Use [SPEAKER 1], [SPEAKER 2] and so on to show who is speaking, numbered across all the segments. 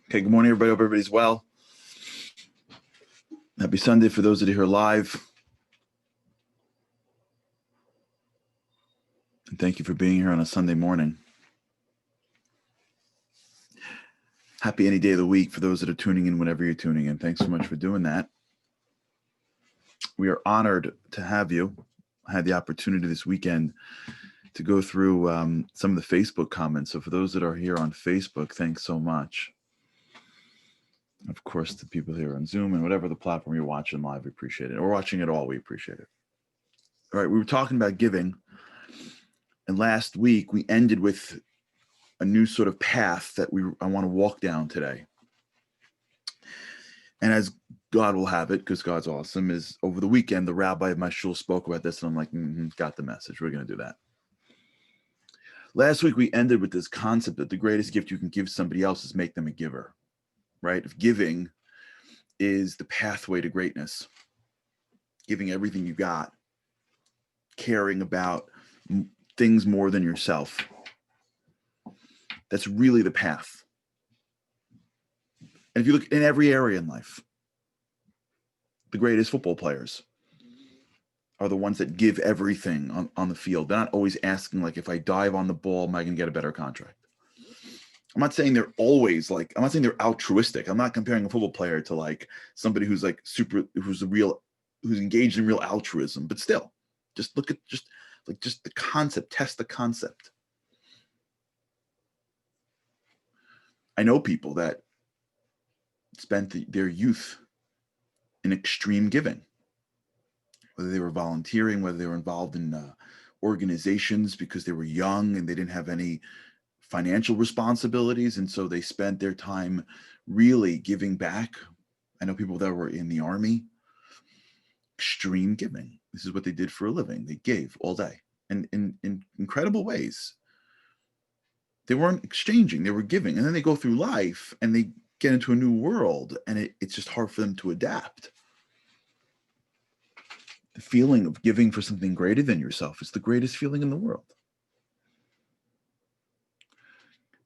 [SPEAKER 1] Okay, good morning, everybody. Hope everybody's well. Happy Sunday for those that are here live. And thank you for being here on a Sunday morning. Happy any day of the week for those that are tuning in whenever you're tuning in. Thanks so much for doing that. We are honored to have you. I had the opportunity this weekend to go through some of the Facebook comments. So for those that are here on Facebook, thanks so much. Of course, the people here on Zoom and whatever the platform you're watching live, we appreciate it. Or watching it all, we appreciate it. All right, we were talking about giving. And last week, we ended with a new sort of path that I want to walk down today. And as God will have it, because God's awesome, is over the weekend, the rabbi of my shul spoke about this, and I'm like, got the message. We're going to do that. Last week, we ended with this concept that the greatest gift you can give somebody else is make them a giver, right? If giving is the pathway to greatness, giving everything you got, caring about things more than yourself. That's really the path. And if you look in every area in life, the greatest football players are the ones that give everything on the field. They're not always asking, like, if I dive on the ball, am I going to get a better contract? I'm not saying they're always like, I'm not saying they're altruistic. I'm not comparing a football player to like somebody who's like who's engaged in real altruism, but still, just look at just the concept, test the concept. I know people that spent their youth in extreme giving, whether they were volunteering, whether they were involved in organizations because they were young and they didn't have any financial responsibilities. And so they spent their time really giving back. I know people that were in the army, extreme giving. This is what they did for a living. They gave all day and in incredible ways. They weren't exchanging, they were giving. And then they go through life and they get into a new world and it's just hard for them to adapt. The feeling of giving for something greater than yourself is the greatest feeling in the world.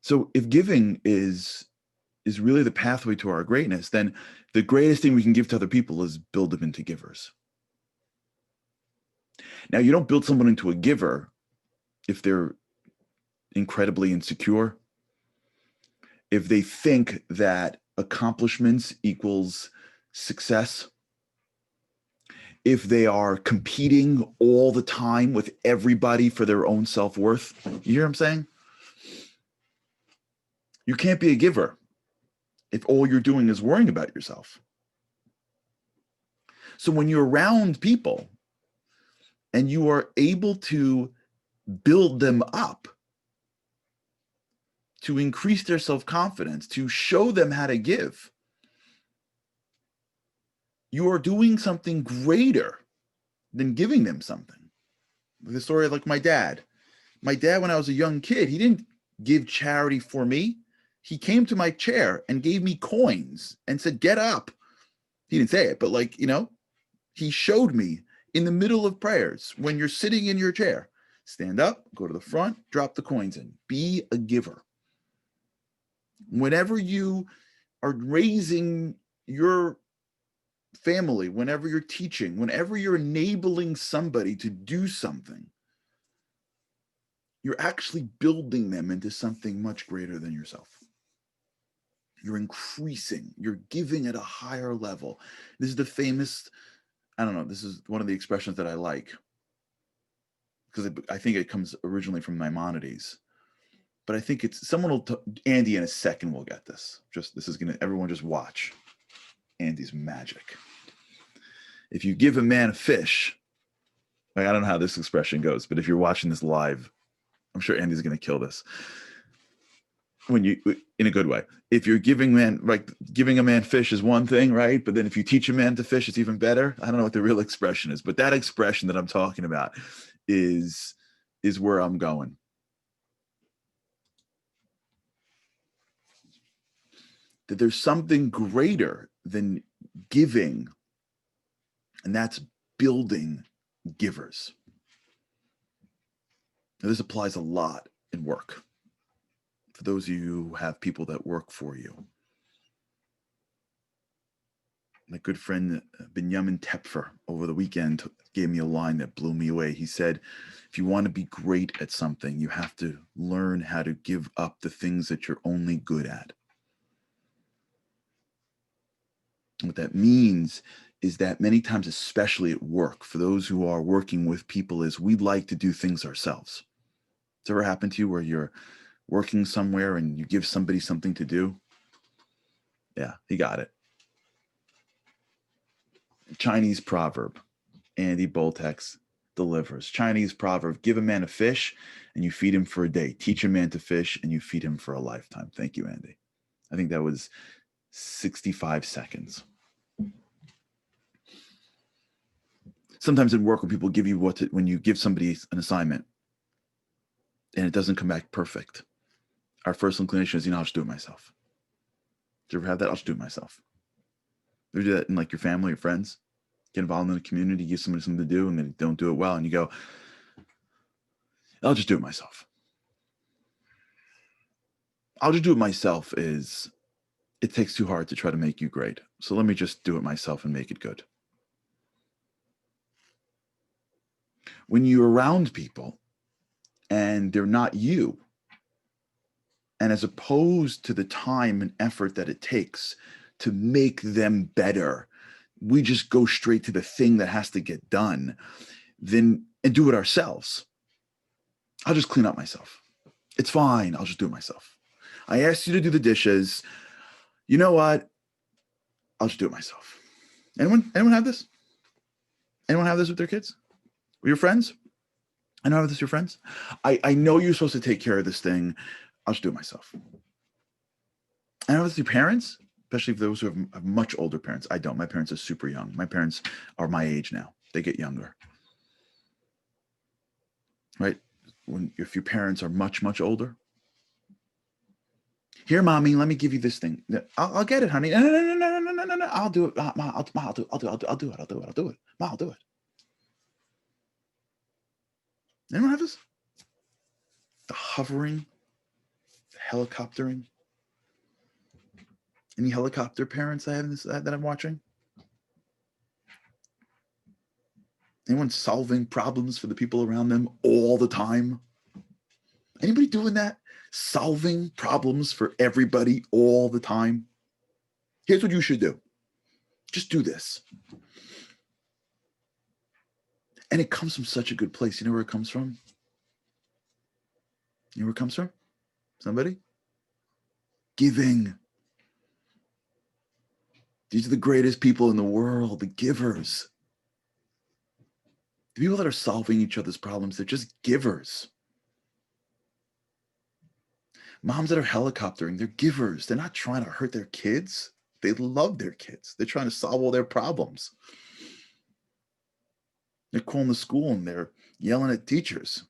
[SPEAKER 1] So if giving is really the pathway to our greatness, then the greatest thing we can give to other people is build them into givers. Now, you don't build someone into a giver if they're incredibly insecure, if they think that accomplishments equals success, if they are competing all the time with everybody for their own self-worth. You hear what I'm saying? You can't be a giver if all you're doing is worrying about yourself. So when you're around people and you are able to build them up, to increase their self-confidence, to show them how to give, you are doing something greater than giving them something. The story of like my dad. My dad, when I was a young kid, he didn't give charity for me. He came to my chair and gave me coins and said, get up. He didn't say it, but like, he showed me in the middle of prayers, when you're sitting in your chair, stand up, go to the front, drop the coins in, be a giver. Whenever you are raising your family, whenever you're teaching, whenever you're enabling somebody to do something, you're actually building them into something much greater than yourself. You're increasing, you're giving at a higher level. This is the famous, I don't know, this is one of the expressions that I like, because I think it comes originally from Maimonides. But I think it's, someone will, Andy in a second will get this. Everyone just watch. Andy's magic. If you give a man a fish, like, I don't know how this expression goes, but if you're watching this live, I'm sure Andy's going to kill this. In a good way. If you're giving a man fish is one thing, right? But then if you teach a man to fish, it's even better. I don't know what the real expression is, but that expression that I'm talking about is where I'm going. That there's something greater than giving, and that's building givers. Now, this applies a lot in work. For those of you who have people that work for you, My good friend Benjamin Tepfer over the weekend gave me a line that blew me away. He said, if you want to be great at something, you have to learn how to give up the things that you're only good at. And what that means is that many times, especially at work, for those who are working with people, is we'd like to do things ourselves. Has it ever happened to you where you're working somewhere and you give somebody something to do? Yeah, he got it. Chinese proverb, Andy Boltex delivers. Chinese proverb, give a man a fish and you feed him for a day. Teach a man to fish and you feed him for a lifetime. Thank you, Andy. I think that was 65 seconds. Sometimes in work, when people give you when you give somebody an assignment and it doesn't come back perfect, our first inclination is, I'll just do it myself. Do you ever have that? I'll just do it myself. You ever do that in like your family or friends? Get involved in the community, give somebody something to do, and they don't do it well, and you go, I'll just do it myself. I'll just do it myself is, it takes too hard to try to make you great. So let me just do it myself and make it good. When you're around people and they're not you, and as opposed to the time and effort that it takes to make them better, we just go straight to the thing that has to get done, and do it ourselves. I'll just clean up myself. It's fine. I'll just do it myself. I asked you to do the dishes. You know what? I'll just do it myself. Anyone have this? Anyone have this with their kids? With your friends? I know this with your friends. I know you're supposed to take care of this thing. I'll just do it myself. I know this with your parents, especially for those who have much older parents. I don't. My parents are super young. My parents are my age now. They get younger. Right? If your parents are much, much older. Here, mommy, let me give you this thing. I'll get it, honey. No. I'll do it. Ma, I'll do it. I'll do it. Ma, I'll do it. Anyone have this? The hovering, the helicoptering. Any helicopter parents that I'm watching? Anyone solving problems for the people around them all the time? Anybody doing that? Solving problems for everybody all the time? Here's what you should do. Just do this. And it comes from such a good place. You know where it comes from? You know where it comes from? Somebody? Giving. These are the greatest people in the world, the givers. The people that are solving each other's problems, they're just givers. Moms that are helicoptering, they're givers. They're not trying to hurt their kids. They love their kids. They're trying to solve all their problems. They're calling the school and they're yelling at teachers.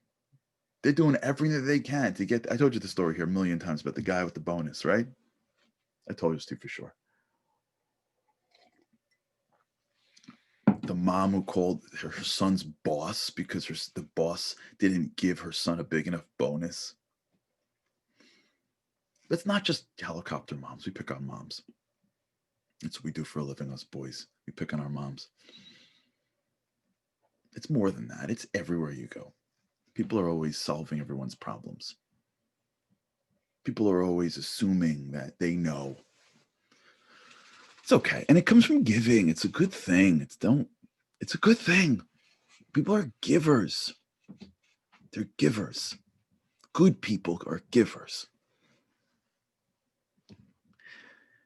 [SPEAKER 1] They're doing everything that they can to get. I told you the story here a million times about the guy with the bonus, right? I told you this too for sure. The mom who called her son's boss because the boss didn't give her son a big enough bonus. But it's not just helicopter moms. We pick on moms. That's what we do for a living, us boys. We pick on our moms. It's more than that. It's everywhere you go. People are always solving everyone's problems. People are always assuming that they know. It's okay. And it comes from giving. It's a good thing. It's a good thing. People are givers. They're givers. Good people are givers.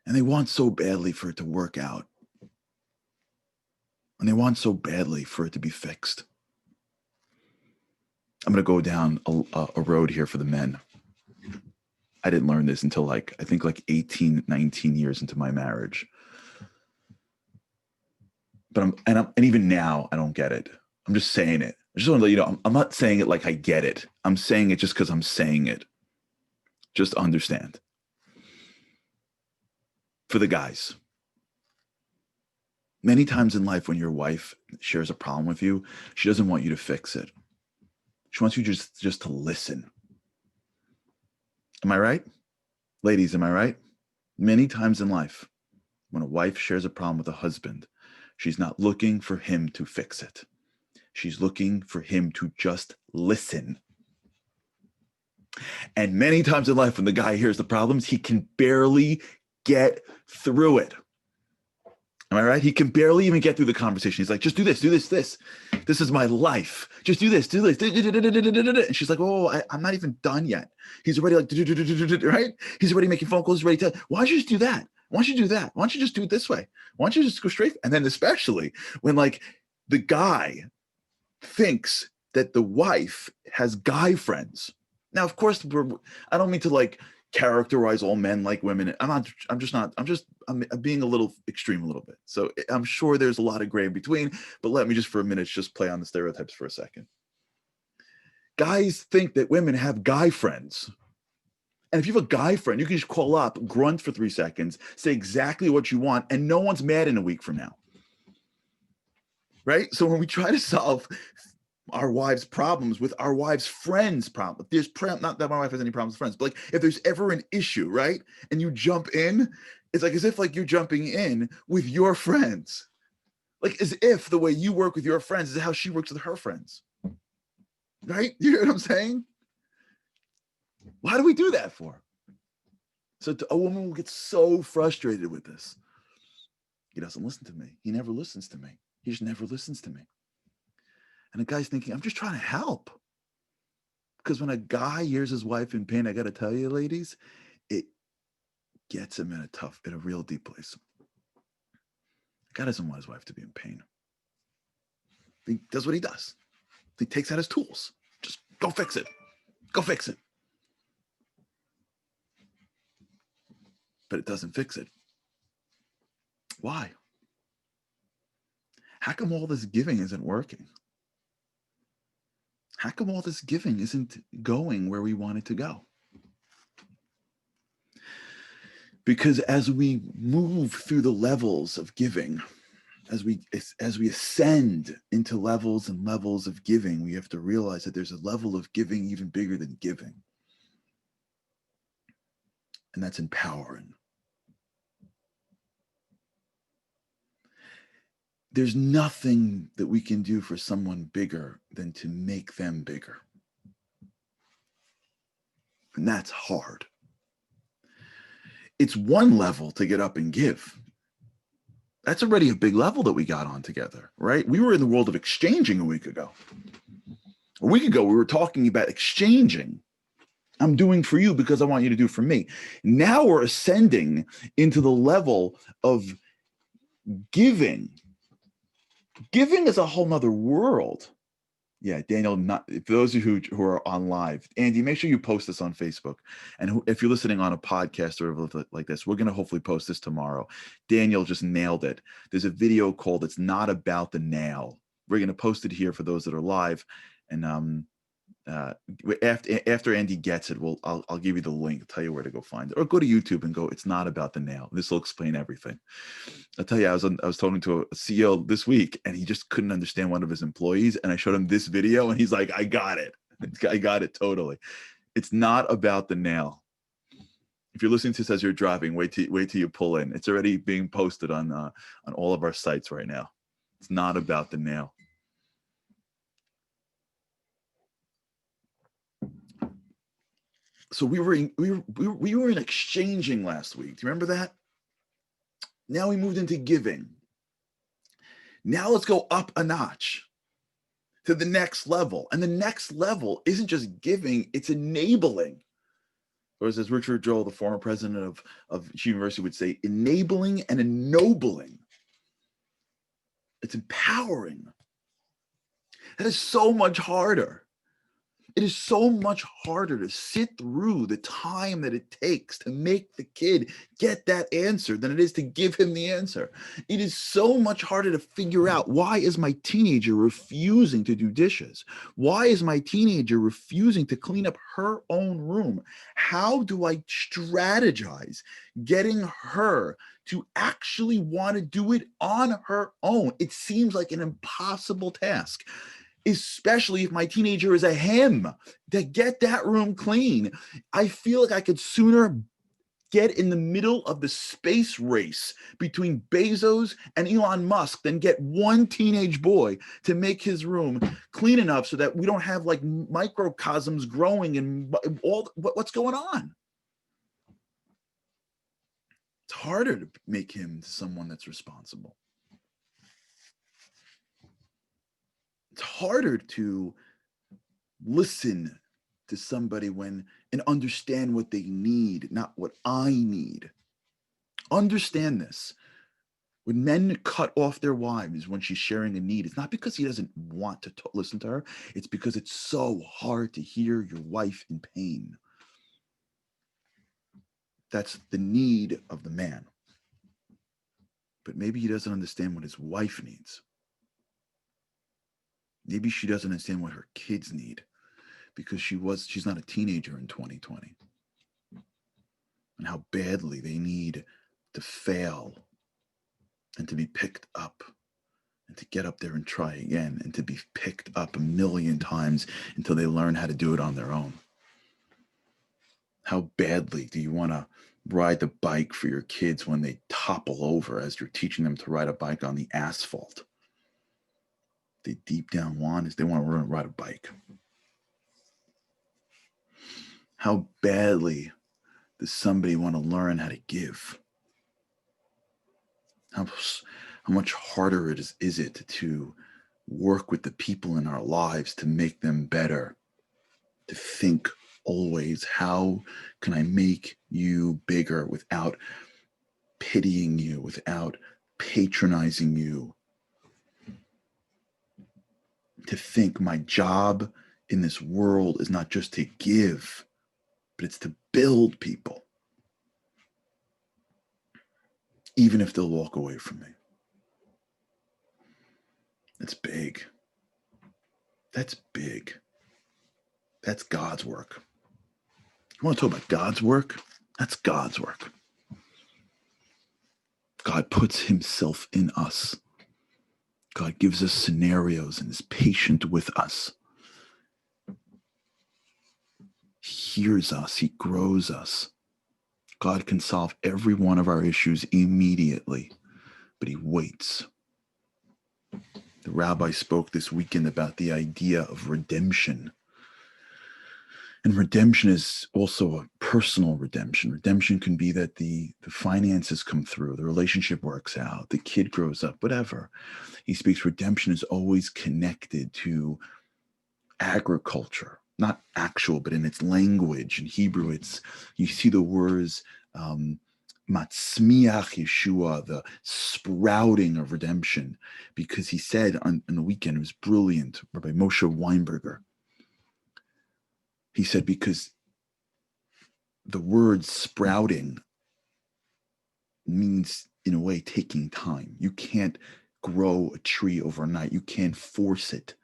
[SPEAKER 1] And they want so badly for it to work out. And they want so badly for it to be fixed. I'm going to go down a road here for the men. I didn't learn this until I think 18, 19 years into my marriage. But even now, I don't get it. I'm just saying it. I just want to let you know, I'm not saying it like I get it. I'm saying it just because I'm saying it. Just understand. For the guys, many times in life when your wife shares a problem with you, she doesn't want you to fix it. She wants you just to listen. Am I right? Ladies, am I right? Many times in life, When a wife shares a problem with a husband, she's not looking for him to fix it. She's looking for him to just listen. And many times in life, when the guy hears the problems, he can barely get through it. Am I right? He can barely even get through the conversation. He's like, just do this, do this, this. This is my life. Just do this, do this. And she's like, oh, I'm not even done yet. He's already like, right? He's already making phone calls. He's ready to, why don't you just do that? Why don't you do that? Why don't you just do it this way? Why don't you just go straight? And then especially when like the guy thinks that the wife has guy friends. Now, of course, I don't mean to like characterize all men like women. I'm being a little extreme a little bit. So I'm sure there's a lot of gray in between, but let me just for a minute, just play on the stereotypes for a second. Guys think that women have guy friends. And if you have a guy friend, you can just call up, grunt for 3 seconds, say exactly what you want, and no one's mad in a week from now. Right? So when we try to solve our wives' problems with our wives' friends' problem, there's not that my wife has any problems with friends, but like if there's ever an issue, right? And you jump in, it's like as if like you're jumping in with your friends. Like as if the way you work with your friends is how she works with her friends. Right? You hear what I'm saying? Why do we do that for? So a woman will get so frustrated with this. He doesn't listen to me. He never listens to me. He just never listens to me. And the guy's thinking, I'm just trying to help. Because when a guy hears his wife in pain, I got to tell you, ladies, it gets him in a real deep place. A guy doesn't want his wife to be in pain. He does what he does. He takes out his tools. Just go fix it. Go fix it. But it doesn't fix it. Why? How come all this giving isn't working? How come all this giving isn't going where we want it to go? Because as we move through the levels of giving, as we ascend into levels and levels of giving, we have to realize that there's a level of giving even bigger than giving. And that's empowering. There's nothing that we can do for someone bigger than to make them bigger. And that's hard. It's one level to get up and give. That's already a big level that we got on together, right? We were in the world of exchanging a week ago. A week ago, we were talking about exchanging. I'm doing for you because I want you to do for me. Now we're ascending into the level of giving. Giving is a whole nother world. Yeah, Daniel, for those of you who are on live, Andy, make sure you post this on Facebook. And if you're listening on a podcast or like this, we're going to hopefully post this tomorrow. Daniel just nailed it. There's a video called It's Not About the Nail. We're going to post it here for those that are live. And after Andy gets it, I'll give you the link, tell you where to go find it, or go to YouTube and go, It's Not About the Nail. This will explain everything. I'll tell you, I was talking to a CEO this week, and he just couldn't understand one of his employees, and I showed him this video, and he's like, I got it. I got it totally. It's not about the nail. If you're listening to this as you're driving, wait till you pull in. It's already being posted on all of our sites right now. It's not about the nail. So we were in exchanging last week. Do you remember that? Now we moved into giving. Now let's go up a notch to the next level. And the next level isn't just giving, it's enabling. Or as Richard Joel, the former president of University, would say, enabling and ennobling. It's empowering. That is so much harder. It is so much harder to sit through the time that it takes to make the kid get that answer than it is to give him the answer. It is so much harder to figure out, why is my teenager refusing to do dishes? Why is my teenager refusing to clean up her own room? How do I strategize getting her to actually want to do it on her own? It seems like an impossible task, especially if my teenager is a him, to get that room clean. I feel like I could sooner get in the middle of the space race between Bezos and Elon Musk than get one teenage boy to make his room clean enough so that we don't have like microcosms growing and all what's going on. It's harder to make him someone that's responsible. It's harder to listen to somebody and understand what they need, not what I need. Understand this. When men cut off their wives when she's sharing a need, it's not because he doesn't want to listen to her. It's because it's so hard to hear your wife in pain. That's the need of the man. But maybe he doesn't understand what his wife needs. Maybe she doesn't understand what her kids need because she's not a teenager in 2020. And how badly they need to fail and to be picked up and to get up there and try again and to be picked up a million times until they learn how to do it on their own. How badly do you want to ride the bike for your kids when they topple over as you're teaching them to ride a bike on the asphalt? They deep down want is they want to ride a bike. How badly does somebody want to learn how to give? How much harder is it to work with the people in our lives to make them better? To think always, how can I make you bigger without pitying you, without patronizing you? To think my job in this world is not just to give, but it's to build people, even if they'll walk away from me. That's big. That's big. That's God's work. You want to talk about God's work? That's God's work. God puts himself in us. God gives us scenarios and is patient with us. He hears us. He grows us. God can solve every one of our issues immediately, but he waits. The rabbi spoke this weekend about the idea of redemption. And redemption is also a personal redemption. Redemption can be that the finances come through, the relationship works out, the kid grows up, whatever. He speaks redemption is always connected to agriculture, not actual, but in its language. In Hebrew, you see the words matzmiach Yeshua, the sprouting of redemption, because he said on the weekend, it was brilliant, Rabbi Moshe Weinberger. He said, because the word sprouting means, in a way, taking time. You can't grow a tree overnight. You can't force it.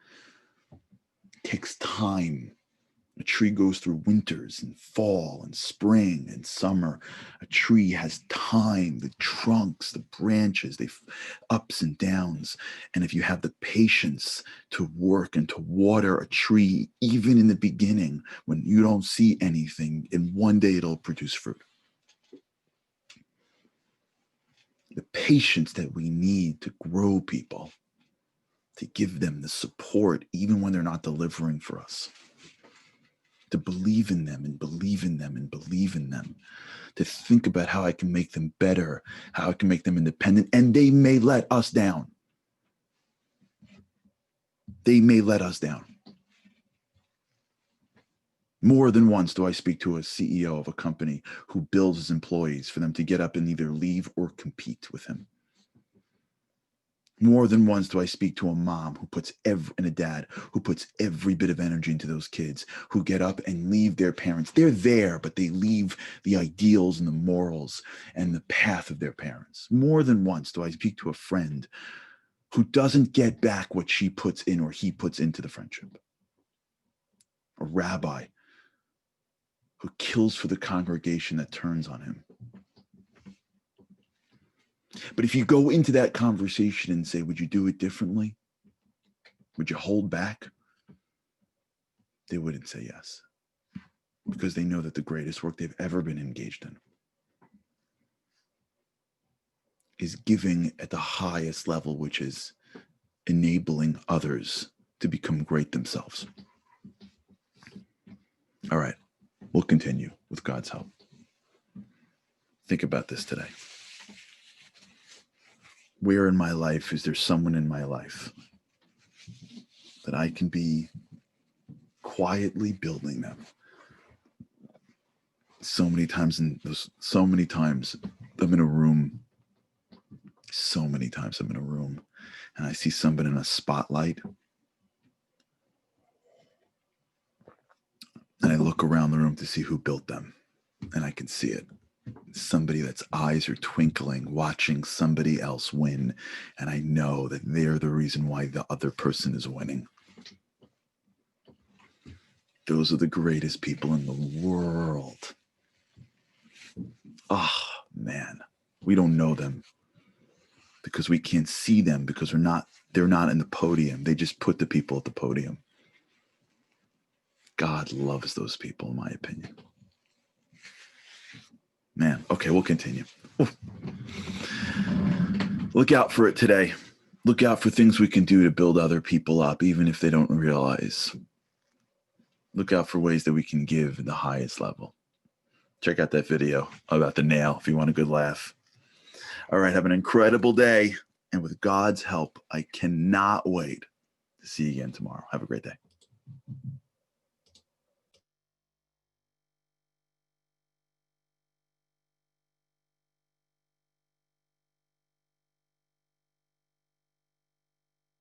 [SPEAKER 1] It takes time. A tree goes through winters and fall and spring and summer. A tree has time, the trunks, the branches, they ups and downs. And if you have the patience to work and to water a tree, even in the beginning, when you don't see anything, and one day it'll produce fruit. The patience that we need to grow people, to give them the support, even when they're not delivering for us. To believe in them and believe in them and believe in them, to think about how I can make them better, how I can make them independent, and they may let us down. They may let us down. More than once do I speak to a CEO of a company who bills his employees for them to get up and either leave or compete with him. More than once do I speak to a mom and a dad who puts every bit of energy into those kids, who get up and leave their parents. They're there, but they leave the ideals and the morals and the path of their parents. More than once do I speak to a friend who doesn't get back what she puts in or he puts into the friendship. A rabbi who kills for the congregation that turns on him. But if you go into that conversation and say, would you do it differently? Would you hold back? They wouldn't say yes, because they know that the greatest work they've ever been engaged in is giving at the highest level, which is enabling others to become great themselves. All right, we'll continue with God's help. Think about this today. Where in my life is there someone in my life that I can be quietly building them? So many times I'm in a room. So many times I'm in a room and I see somebody in a spotlight. And I look around the room to see who built them. And I can see it. Somebody that's eyes are twinkling, watching somebody else win. And I know that they're the reason why the other person is winning. Those are the greatest people in the world. Oh, man. We don't know them because we can't see them because they're not in the podium. They just put the people at the podium. God loves those people, in my opinion. Man, okay, we'll continue. Ooh. Look out for it today. Look out for things we can do to build other people up, even if they don't realize. Look out for ways that we can give at the highest level. Check out that video about the nail if you want a good laugh. All right, have an incredible day. And with God's help, I cannot wait to see you again tomorrow. Have a great day.